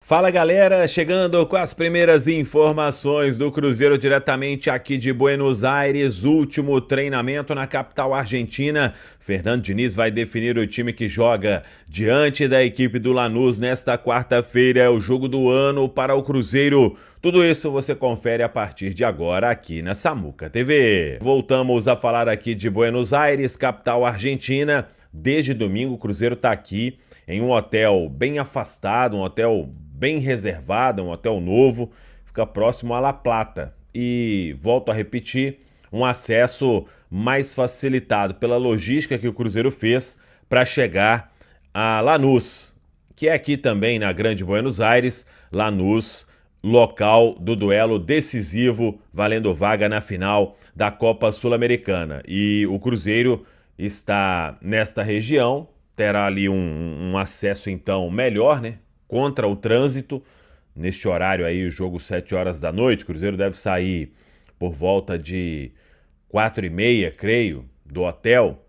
Fala galera, chegando com as primeiras informações do Cruzeiro diretamente aqui de Buenos Aires, último treinamento na capital argentina. Fernando Diniz vai definir o time que joga diante da equipe do Lanús nesta quarta-feira, é o jogo do ano para o Cruzeiro. Tudo isso você confere a partir de agora aqui na Samuca TV. Voltamos a falar aqui de Buenos Aires, capital argentina. Desde domingo o Cruzeiro está aqui em um hotel bem afastado, um hotel bem reservado, um hotel novo, fica próximo a La Plata. E, volto a repetir, um acesso mais facilitado pela logística que o Cruzeiro fez para chegar a Lanús, que é aqui também na Grande Buenos Aires. Lanús, local do duelo decisivo, valendo vaga na final da Copa Sul-Americana. E o Cruzeiro está nesta região, terá ali um acesso então melhor, né? Contra o trânsito, neste horário aí, o jogo 7 horas da noite, o Cruzeiro deve sair por volta de 4h30, creio, do hotel,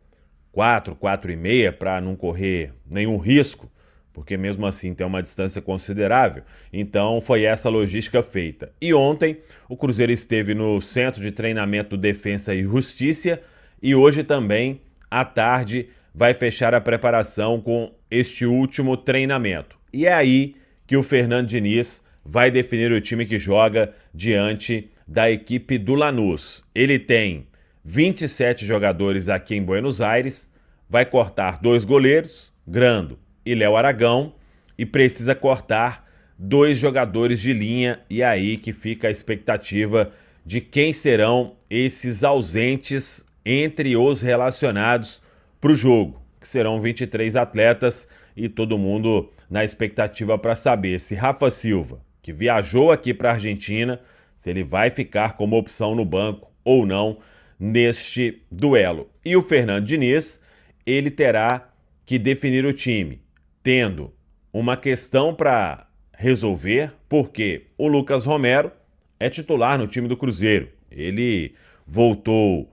4h30, para não correr nenhum risco, porque mesmo assim tem uma distância considerável. Então foi essa logística feita. E ontem o Cruzeiro esteve no Centro de Treinamento Defensa e Justiça e hoje também, à tarde, vai fechar a preparação com este último treinamento. E é aí que o Fernando Diniz vai definir o time que joga diante da equipe do Lanús. Ele tem 27 jogadores aqui em Buenos Aires, vai cortar 2 goleiros, Grando e Léo Aragão, e precisa cortar 2 jogadores de linha, e é aí que fica a expectativa de quem serão esses ausentes entre os relacionados para o jogo, que serão 23 atletas, e todo mundo na expectativa para saber se Rafa Silva, que viajou aqui para a Argentina, se ele vai ficar como opção no banco ou não neste duelo. E o Fernando Diniz, ele terá que definir o time, tendo uma questão para resolver, porque o Lucas Romero é titular no time do Cruzeiro. Ele voltou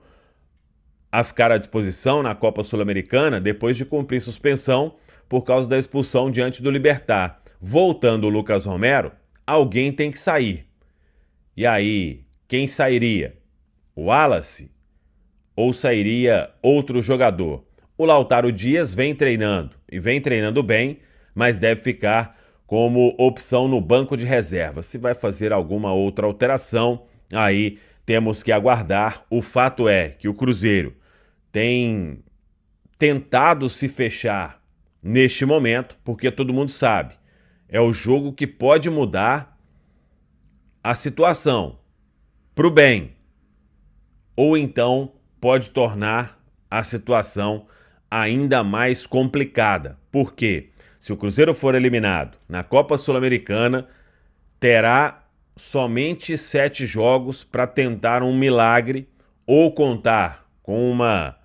a ficar à disposição na Copa Sul-Americana depois de cumprir suspensão por causa da expulsão diante do Libertad. Voltando o Lucas Romero, alguém tem que sair. E aí, quem sairia? O Wallace? Ou sairia outro jogador? O Lautaro Dias vem treinando, e vem treinando bem, mas deve ficar como opção no banco de reserva. Se vai fazer alguma outra alteração, aí temos que aguardar. O fato é que o Cruzeiro tem tentado se fechar neste momento, porque todo mundo sabe, é o jogo que pode mudar a situação para o bem, ou então pode tornar a situação ainda mais complicada. Porque se o Cruzeiro for eliminado na Copa Sul-Americana, terá somente 7 jogos para tentar um milagre ou contar com uma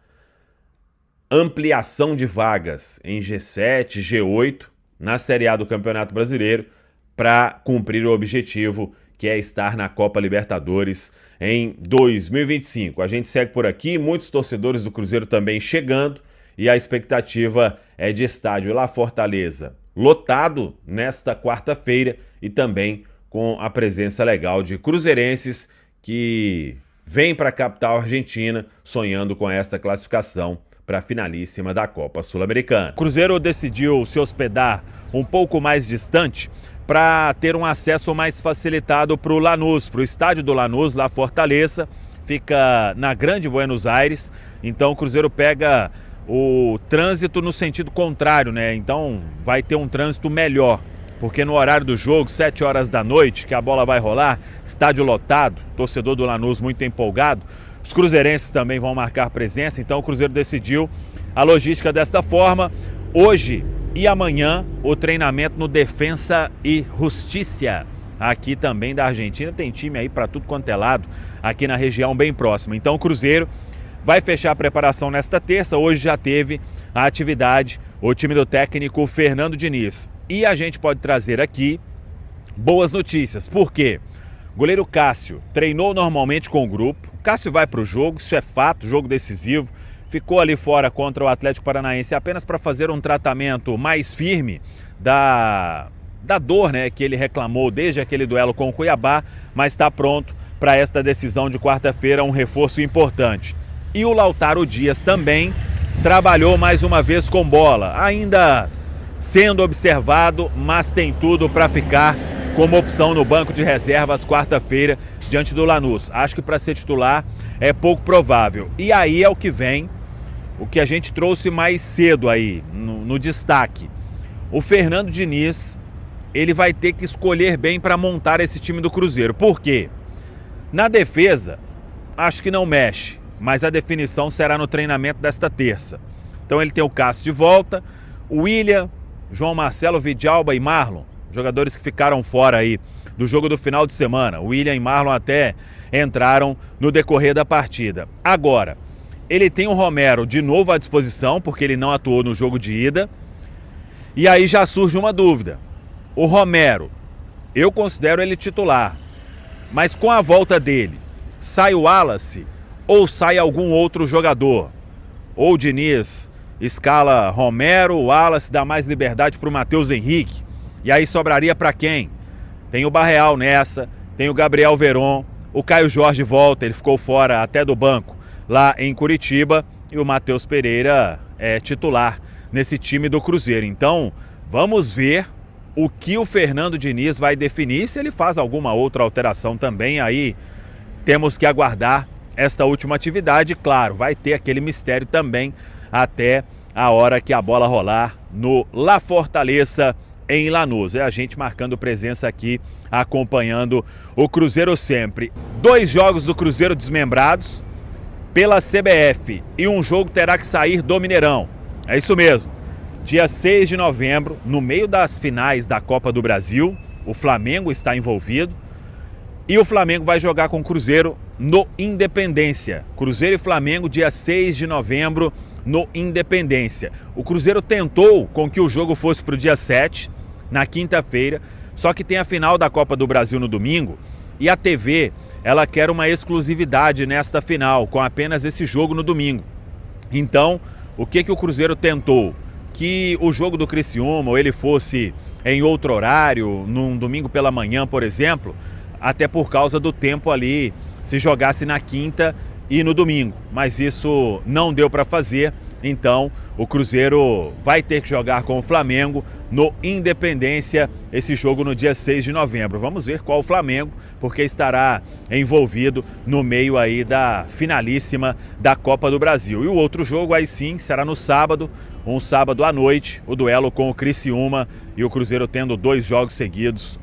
ampliação de vagas em G7, G8, na Série A do Campeonato Brasileiro, para cumprir o objetivo que é estar na Copa Libertadores em 2025. A gente segue por aqui, muitos torcedores do Cruzeiro também chegando, e a expectativa é de estádio La Fortaleza lotado nesta quarta-feira e também com a presença legal de cruzeirenses que vêm para a capital argentina sonhando com esta classificação para a finalíssima da Copa Sul-Americana. O Cruzeiro decidiu se hospedar um pouco mais distante para ter um acesso mais facilitado para o Lanús, para o estádio do Lanús, La Fortaleza, fica na Grande Buenos Aires. Então o Cruzeiro pega o trânsito no sentido contrário, né? Então vai ter um trânsito melhor, porque no horário do jogo, 7 horas da noite, que a bola vai rolar, estádio lotado, torcedor do Lanús muito empolgado, os cruzeirenses também vão marcar presença, então o Cruzeiro decidiu a logística desta forma. Hoje e amanhã, o treinamento no Defensa e Justiça, aqui também da Argentina. Tem time aí para tudo quanto é lado, aqui na região bem próxima. Então o Cruzeiro vai fechar a preparação nesta terça. Hoje já teve a atividade o time do técnico Fernando Diniz. E a gente pode trazer aqui boas notícias. Por quê? Goleiro Cássio treinou normalmente com o grupo. Cássio vai para o jogo, isso é fato, jogo decisivo. Ficou ali fora contra o Atlético Paranaense apenas para fazer um tratamento mais firme da da dor, né, que ele reclamou desde aquele duelo com o Cuiabá, mas está pronto para esta decisão de quarta-feira, um reforço importante. E o Lautaro Dias também trabalhou mais uma vez com bola, ainda sendo observado, mas tem tudo para ficar como opção no banco de reservas quarta-feira diante do Lanús. Acho que para ser titular é pouco provável. E aí é o que vem, o que a gente trouxe mais cedo aí no destaque. O Fernando Diniz, ele vai ter que escolher bem para montar esse time do Cruzeiro. Por quê? Na defesa, acho que não mexe, mas a definição será no treinamento desta terça. Então ele tem o Cássio de volta, o William, João Marcelo, Vidalba e Marlon, jogadores que ficaram fora aí do jogo do final de semana. O William e Marlon até entraram no decorrer da partida. Agora, ele tem o Romero de novo à disposição, porque ele não atuou no jogo de ida. E aí já surge uma dúvida. O Romero, eu considero ele titular, mas com a volta dele, sai o Wallace ou sai algum outro jogador? Ou o Diniz escala Romero, o Wallace dá mais liberdade para o Matheus Henrique. E aí sobraria para quem? Tem o Barreal nessa, tem o Gabriel Veron, o Caio Jorge volta, ele ficou fora até do banco lá em Curitiba, e o Matheus Pereira é titular nesse time do Cruzeiro. Então, vamos ver o que o Fernando Diniz vai definir, se ele faz alguma outra alteração também. Aí temos que aguardar esta última atividade. Claro, vai ter aquele mistério também até a hora que a bola rolar no La Fortaleza, em Lanús. É a gente marcando presença aqui, acompanhando o Cruzeiro sempre. 2 jogos do Cruzeiro desmembrados pela CBF e um jogo terá que sair do Mineirão. É isso mesmo. Dia 6 de novembro, no meio das finais da Copa do Brasil, o Flamengo está envolvido e o Flamengo vai jogar com o Cruzeiro no Independência. Cruzeiro e Flamengo, dia 6 de novembro, no Independência. O Cruzeiro tentou com que o jogo fosse para o dia 7, na quinta-feira, só que tem a final da Copa do Brasil no domingo e a TV, ela quer uma exclusividade nesta final, com apenas esse jogo no domingo. Então, o que o Cruzeiro tentou? Que o jogo do Criciúma, ou ele fosse em outro horário, num domingo pela manhã, por exemplo, até por causa do tempo ali, se jogasse na quinta e no domingo, mas isso não deu para fazer. Então o Cruzeiro vai ter que jogar com o Flamengo no Independência, esse jogo no dia 6 de novembro. Vamos ver qual o Flamengo, porque estará envolvido no meio aí da finalíssima da Copa do Brasil. E o outro jogo aí sim será no sábado, um sábado à noite, o duelo com o Criciúma, e o Cruzeiro tendo 2 jogos seguidos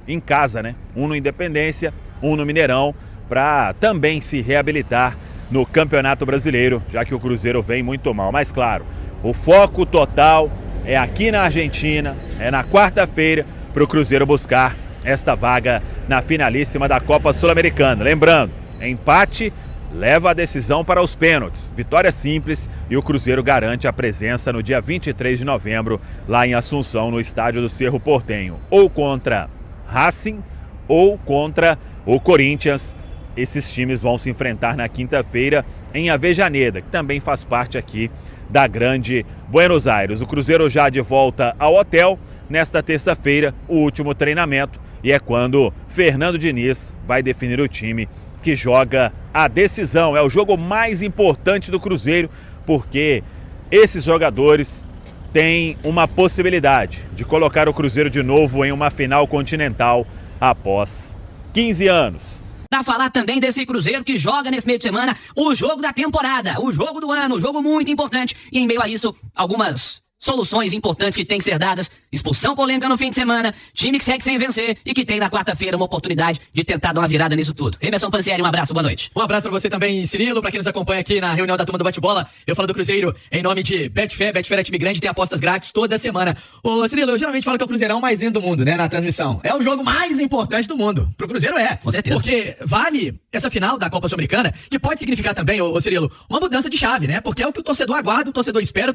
em casa, né? Um no Independência, um no Mineirão, para também se reabilitar no Campeonato Brasileiro, já que o Cruzeiro vem muito mal. Mas claro, o foco total é aqui na Argentina, é na quarta-feira, para o Cruzeiro buscar esta vaga na finalíssima da Copa Sul-Americana. Lembrando, empate leva a decisão para os pênaltis. Vitória simples e o Cruzeiro garante a presença no dia 23 de novembro, lá em Assunção, no estádio do Cerro Porteño, ou contra Racing ou contra o Corinthians. Esses times vão se enfrentar na quinta-feira em Avejaneda, que também faz parte aqui da grande Buenos Aires. O Cruzeiro já de volta ao hotel nesta terça-feira, o último treinamento, e é quando Fernando Diniz vai definir o time que joga a decisão. É o jogo mais importante do Cruzeiro, porque esses jogadores têm uma possibilidade de colocar o Cruzeiro de novo em uma final continental após 15 anos. Para falar também desse Cruzeiro que joga nesse meio de semana o jogo da temporada, o jogo do ano, o jogo muito importante. E em meio a isso, algumas soluções importantes que têm que ser dadas. Expulsão polêmica no fim de semana, time que segue sem vencer e que tem na quarta-feira uma oportunidade de tentar dar uma virada nisso tudo. Emerson Pansieri, um abraço, boa noite. Um abraço pra você também, Cirilo, pra quem nos acompanha aqui na reunião da turma do Bate-Bola. Eu falo do Cruzeiro em nome de Betfair. Betfair é time grande, tem apostas grátis toda semana. Ô, Cirilo, eu geralmente falo que é o Cruzeirão mais lindo do mundo, né, na transmissão. É o jogo mais importante do mundo. Pro Cruzeiro é. Com certeza. Porque vale essa final da Copa Sul-Americana, que pode significar também, ô Cirilo, uma mudança de chave, né? Porque é o que o torcedor aguarda, o torcedor espera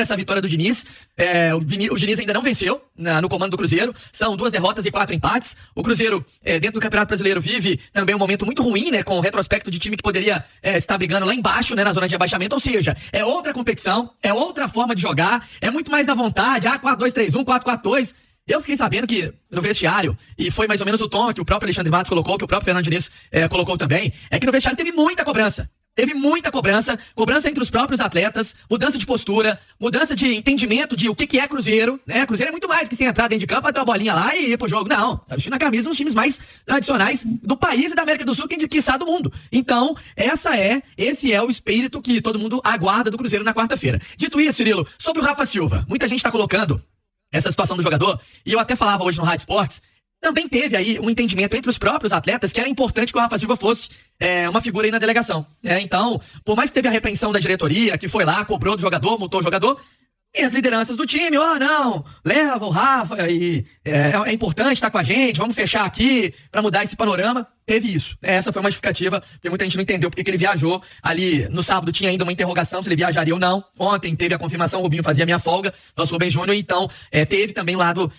essa vitória do Diniz. O Diniz ainda não venceu no comando do Cruzeiro, são 2 derrotas e 4 empates. O Cruzeiro, dentro do Campeonato Brasileiro, vive também um momento muito ruim, né, com o retrospecto de time que poderia estar brigando lá embaixo, né, na zona de abaixamento. Ou seja, é outra competição, é outra forma de jogar, é muito mais da vontade, 4-2-3-1, 4-4-2. Eu fiquei sabendo que no vestiário, e foi mais ou menos o tom que o próprio Alexandre Matos colocou, que o próprio Fernando Diniz colocou também, é que no vestiário teve muita cobrança. Teve muita cobrança entre os próprios atletas, mudança de postura, mudança de entendimento de o que é Cruzeiro, né? Cruzeiro é muito mais que sem entrar dentro de campo, bater uma bolinha lá e ir pro jogo. Não, tá vestindo a camisa dos times mais tradicionais do país e da América do Sul, quiçá do mundo. Então, esse é o espírito que todo mundo aguarda do Cruzeiro na quarta-feira. Dito isso, Cirilo, sobre o Rafa Silva, muita gente tá colocando essa situação do jogador, e eu até falava hoje no Rádio Esportes, também teve aí um entendimento entre os próprios atletas que era importante que o Rafa Silva fosse uma figura aí na delegação. Então, por mais que teve a repreensão da diretoria, que foi lá, cobrou do jogador, multou o jogador, e as lideranças do time, não, leva o Rafa, e é importante estar com a gente, vamos fechar aqui para mudar esse panorama. Teve isso. Essa foi uma justificativa, porque muita gente não entendeu porque que ele viajou. Ali no sábado tinha ainda uma interrogação se ele viajaria ou não. Ontem teve a confirmação, o Rubinho fazia minha folga, nosso Rubens Júnior, então teve também o lado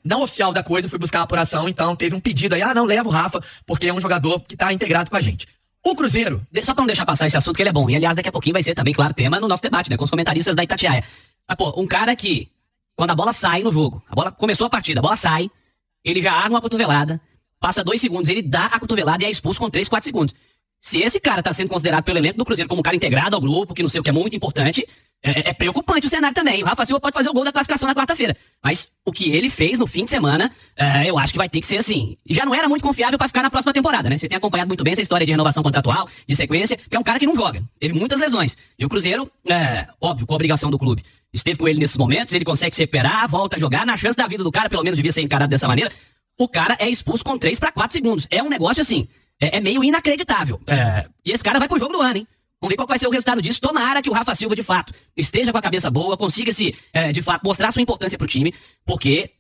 não oficial da coisa, fui buscar a apuração, então teve um pedido aí, não, leva o Rafa, porque é um jogador que está integrado com a gente. O Cruzeiro... Só pra não deixar passar esse assunto, que ele é bom. E, aliás, daqui a pouquinho vai ser também, claro, tema no nosso debate, né? Com os comentaristas da Itatiaia. Mas, um cara que, quando a bola sai no jogo, a bola começou a partida, a bola sai, ele já arma uma cotovelada, passa 2 segundos, ele dá a cotovelada e é expulso com 3, 4 segundos. Se esse cara tá sendo considerado pelo elenco do Cruzeiro como um cara integrado ao grupo, que não sei o que é muito importante, é preocupante o cenário também. O Rafa Silva pode fazer o gol da classificação na quarta-feira. Mas o que ele fez no fim de semana, eu acho que vai ter que ser assim. Já não era muito confiável pra ficar na próxima temporada, né? Você tem acompanhado muito bem essa história de renovação contratual, de sequência, que é um cara que não joga. Teve muitas lesões. E o Cruzeiro, óbvio, com a obrigação do clube, esteve com ele nesses momentos, ele consegue se recuperar, volta a jogar. Na chance da vida do cara, pelo menos devia ser encarado dessa maneira, o cara é expulso com 3 para 4 segundos. É um negócio assim, é meio inacreditável. E esse cara vai pro jogo do ano, hein? Vamos ver qual vai ser o resultado disso. Tomara que o Rafa Silva, de fato, esteja com a cabeça boa, consiga de fato, mostrar sua importância pro time, porque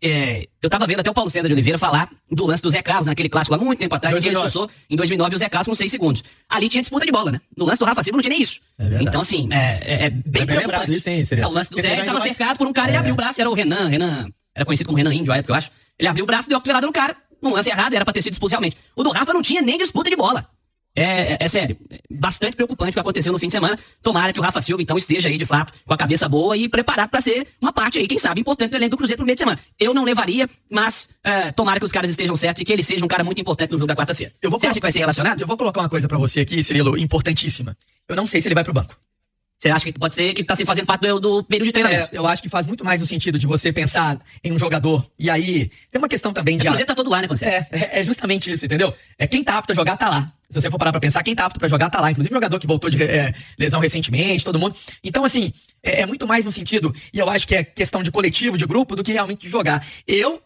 eu tava vendo até o Paulo César de Oliveira falar do lance do Zé Carlos, naquele clássico há muito tempo atrás, que ele expulsou em 2009 o Zé Carlos com 6 segundos. Ali tinha disputa de bola, né? No lance do Rafa Silva não tinha nem isso. Então, assim, bem preocupante. Isso, hein, o lance do Zé, ele tava cercado por um cara, ele abriu o braço, era o Renan, era conhecido como Renan Índio, à época, eu acho. Ele abriu o braço e deu a cotovelada no cara, num lance errado, era pra ter sido expulso realmente. O do Rafa não tinha nem disputa de bola. É sério, bastante preocupante o que aconteceu no fim de semana. Tomara que o Rafa Silva, então, esteja aí, de fato, com a cabeça boa e preparado pra ser uma parte aí, quem sabe, importante do elenco do Cruzeiro pro meio de semana. Eu não levaria, mas tomara que os caras estejam certos e que ele seja um cara muito importante no jogo da quarta-feira. Você acha que vai ser relacionado? Eu vou colocar uma coisa pra você aqui, Cirilo, importantíssima. Eu não sei se ele vai pro banco. Você acha que pode ser que tá se fazendo parte do período de treinamento? Eu acho que faz muito mais no sentido de você pensar em um jogador. E aí, tem uma questão também de... O Cruzeiro tá todo lá, né, Pancete? É justamente isso, entendeu? Quem tá apto a jogar, tá lá. Se você for parar pra pensar, quem tá apto pra jogar, tá lá. Inclusive jogador que voltou de lesão recentemente, todo mundo. Então, assim, é muito mais no sentido, e eu acho que é questão de coletivo, de grupo, do que realmente de jogar.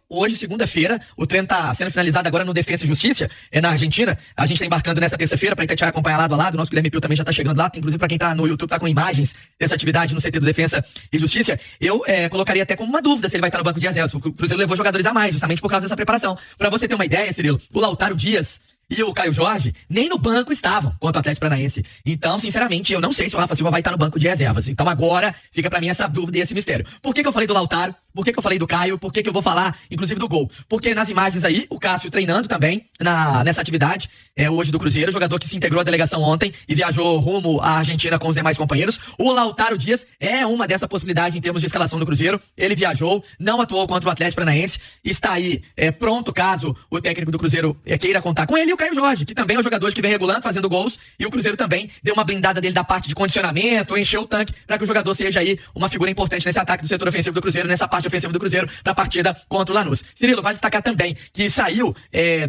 Hoje, segunda-feira, o treino tá sendo finalizado agora no Defensa e Justiça, na Argentina. A gente tá embarcando nessa terça-feira pra Itatiaia acompanhar lado a lado. O nosso Guilherme Pio também já tá chegando lá. Inclusive, pra quem tá no YouTube, tá com imagens dessa atividade no CT do Defensa e Justiça. Eu colocaria até como uma dúvida se ele vai estar no banco de reservas. O Cruzeiro levou jogadores a mais, justamente por causa dessa preparação. Pra você ter uma ideia, Cirilo, o Lautaro Dias e o Caio Jorge nem no banco estavam contra o Atlético Paranaense. Então, sinceramente, eu não sei se o Rafa Silva vai estar no banco de reservas. Então agora fica pra mim essa dúvida e esse mistério. Por que eu falei do Lautaro? Por que eu falei do Caio? Por que eu vou falar, inclusive, do gol? Porque nas imagens aí, o Cássio treinando também nessa atividade hoje do Cruzeiro, jogador que se integrou à delegação ontem e viajou rumo à Argentina com os demais companheiros. O Lautaro Dias é uma dessa possibilidade em termos de escalação do Cruzeiro. Ele viajou, não atuou contra o Atlético Paranaense, está aí pronto caso o técnico do Cruzeiro queira contar com ele. E o Caio Jorge, que também é um jogador que vem regulando, fazendo gols, e o Cruzeiro também deu uma blindada dele da parte de condicionamento, encheu o tanque para que o jogador seja aí uma figura importante nesse ataque do setor ofensivo do Cruzeiro, nessa parte ofensiva do Cruzeiro para a partida contra o Lanús. Cirilo, vale destacar também que saiu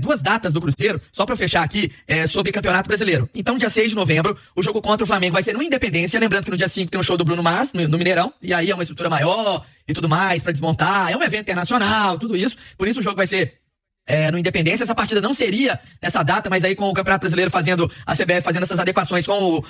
2 datas do Cruzeiro, só para fechar aqui, sobre Campeonato Brasileiro. Então, dia 6 de novembro, o jogo contra o Flamengo vai ser no Independência, lembrando que no dia 5 tem um show do Bruno Mars, no Mineirão, e aí é uma estrutura maior e tudo mais para desmontar, é um evento internacional, tudo isso, por isso o jogo vai ser no Independência. Essa partida não seria nessa data, mas aí com o Campeonato Brasileiro fazendo, a CBF fazendo essas adequações com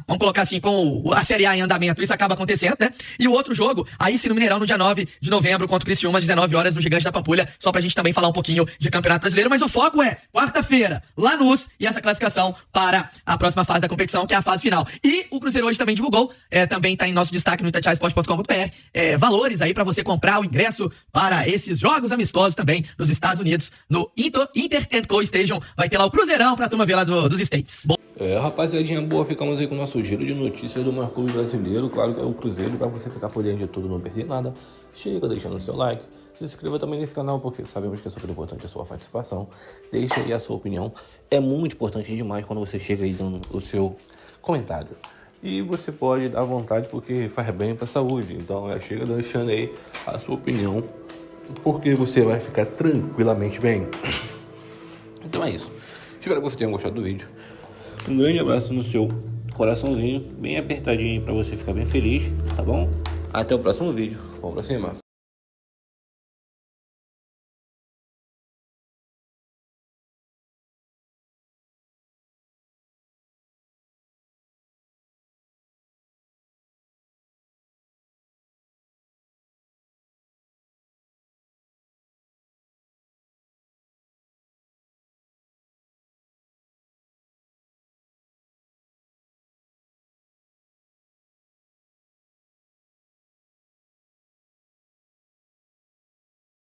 vamos colocar assim, com a Série A em andamento, isso acaba acontecendo, né? E o outro jogo, aí sim no Mineirão, no dia 9 de novembro, contra o Criciúma, às 19 horas, no Gigante da Pampulha, só pra gente também falar um pouquinho de Campeonato Brasileiro, mas o foco é quarta-feira, Lanús, e essa classificação para a próxima fase da competição, que é a fase final. E o Cruzeiro hoje também divulgou, também tá em nosso destaque no itatiaiasport.com.br, valores aí pra você comprar o ingresso para esses jogos amistosos também nos Estados Unidos, no Inter & Co Stadium. Vai ter lá o Cruzeirão pra turma ver lá dos States. Rapaziadinha boa, ficamos aí com o nosso giro de notícias do maior clube brasileiro. Claro que é o Cruzeiro, pra você ficar por dentro de tudo, não perder nada. Chega deixando seu like, Se inscreva também nesse canal, porque sabemos que é super importante a sua participação. Deixe aí a sua opinião. É muito importante demais quando você chega aí dando o seu comentário. E você pode dar vontade, porque faz bem para a saúde. Então chega deixando aí a sua opinião, porque você vai ficar tranquilamente bem. Então é isso. Espero que você tenha gostado do vídeo. Um grande abraço no seu coraçãozinho, bem apertadinho para você ficar bem feliz, tá bom? Até o próximo vídeo. Vamos pra cima.